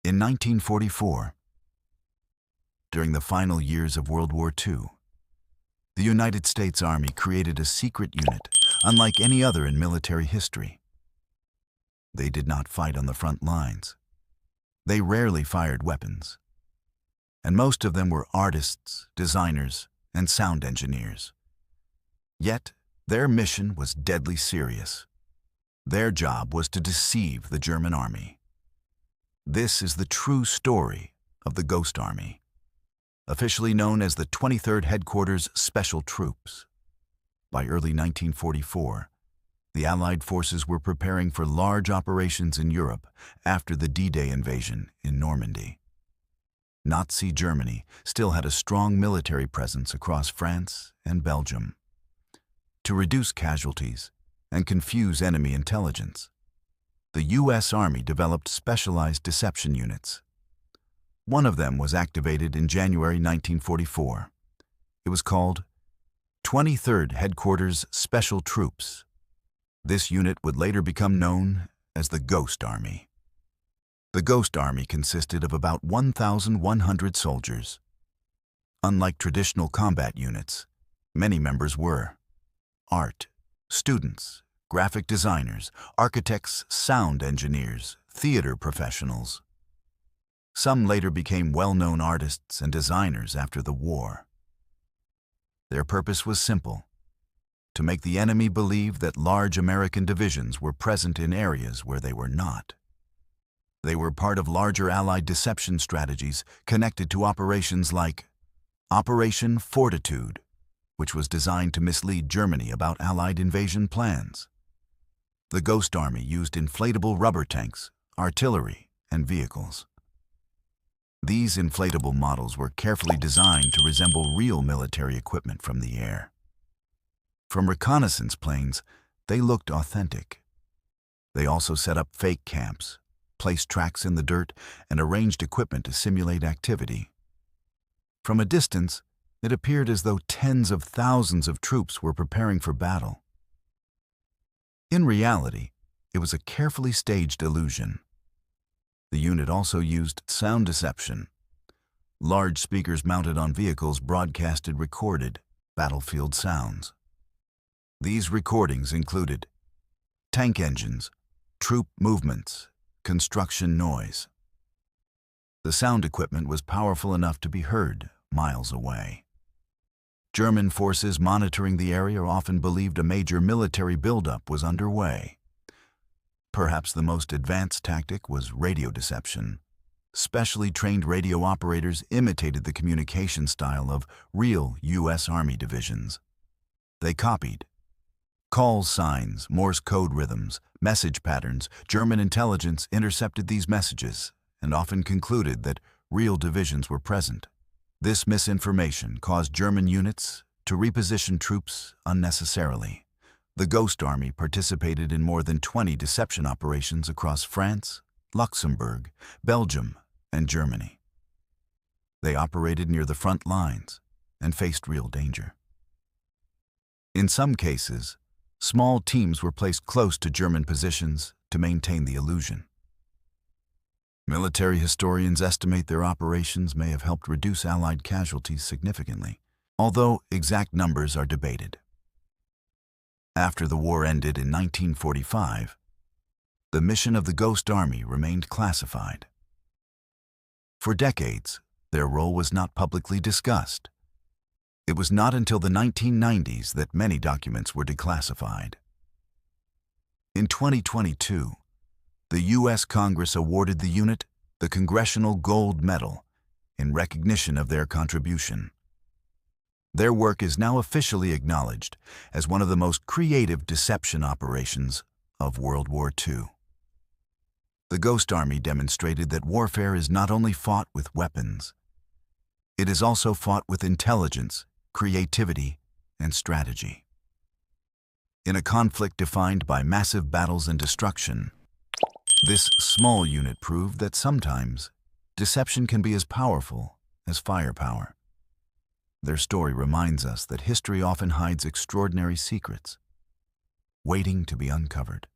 In 1944, during the final years of World War II, the United States Army created a secret unit unlike any other in military history. They did not fight on the front lines. They rarely fired weapons. And most of them were artists, designers, and sound engineers. Yet, their mission was deadly serious. Their job was to deceive the German army. This is the true story of the Ghost Army, officially known as the 23rd Headquarters Special Troops. By early 1944, the Allied forces were preparing for large operations in Europe after the D-Day invasion in Normandy. Nazi Germany still had a strong military presence across France and Belgium. To reduce casualties and confuse enemy intelligence, the U.S. Army developed specialized deception units. One of them was activated in January 1944. It was called 23rd Headquarters Special Troops. This unit would later become known as the Ghost Army. The Ghost Army consisted of about 1,100 soldiers. Unlike traditional combat units, many members were art, students, graphic designers, architects, sound engineers, theater professionals. Some later became well-known artists and designers after the war. Their purpose was simple: to make the enemy believe that large American divisions were present in areas where they were not. They were part of larger Allied deception strategies connected to operations like Operation Fortitude, which was designed to mislead Germany about Allied invasion plans. The Ghost Army used inflatable rubber tanks, artillery, and vehicles. These inflatable models were carefully designed to resemble real military equipment from the air. From reconnaissance planes, they looked authentic. They also set up fake camps, placed tracks in the dirt, and arranged equipment to simulate activity. From a distance, it appeared as though tens of thousands of troops were preparing for battle. In reality, it was a carefully staged illusion. The unit also used sound deception. Large speakers mounted on vehicles broadcasted recorded battlefield sounds. These recordings included tank engines, troop movements, construction noise. The sound equipment was powerful enough to be heard miles away. German forces monitoring the area often believed a major military buildup was underway. Perhaps the most advanced tactic was radio deception. Specially trained radio operators imitated the communication style of real U.S. Army divisions. They copied call signs, Morse code rhythms, message patterns. German intelligence intercepted these messages and often concluded that real divisions were present. This misinformation caused German units to reposition troops unnecessarily. The Ghost Army participated in more than 20 deception operations across France, Luxembourg, Belgium, and Germany. They operated near the front lines and faced real danger. In some cases, small teams were placed close to German positions to maintain the illusion. Military historians estimate their operations may have helped reduce Allied casualties significantly, although exact numbers are debated. After the war ended in 1945, the mission of the Ghost Army remained classified. For decades, their role was not publicly discussed. It was not until the 1990s that many documents were declassified. In 2022, the U.S. Congress awarded the unit the Congressional Gold Medal in recognition of their contribution. Their work is now officially acknowledged as one of the most creative deception operations of World War II. The Ghost Army demonstrated that warfare is not only fought with weapons, it is also fought with intelligence, creativity, and strategy. In a conflict defined by massive battles and destruction, this small unit proved that sometimes deception can be as powerful as firepower. Their story reminds us that history often hides extraordinary secrets, waiting to be uncovered.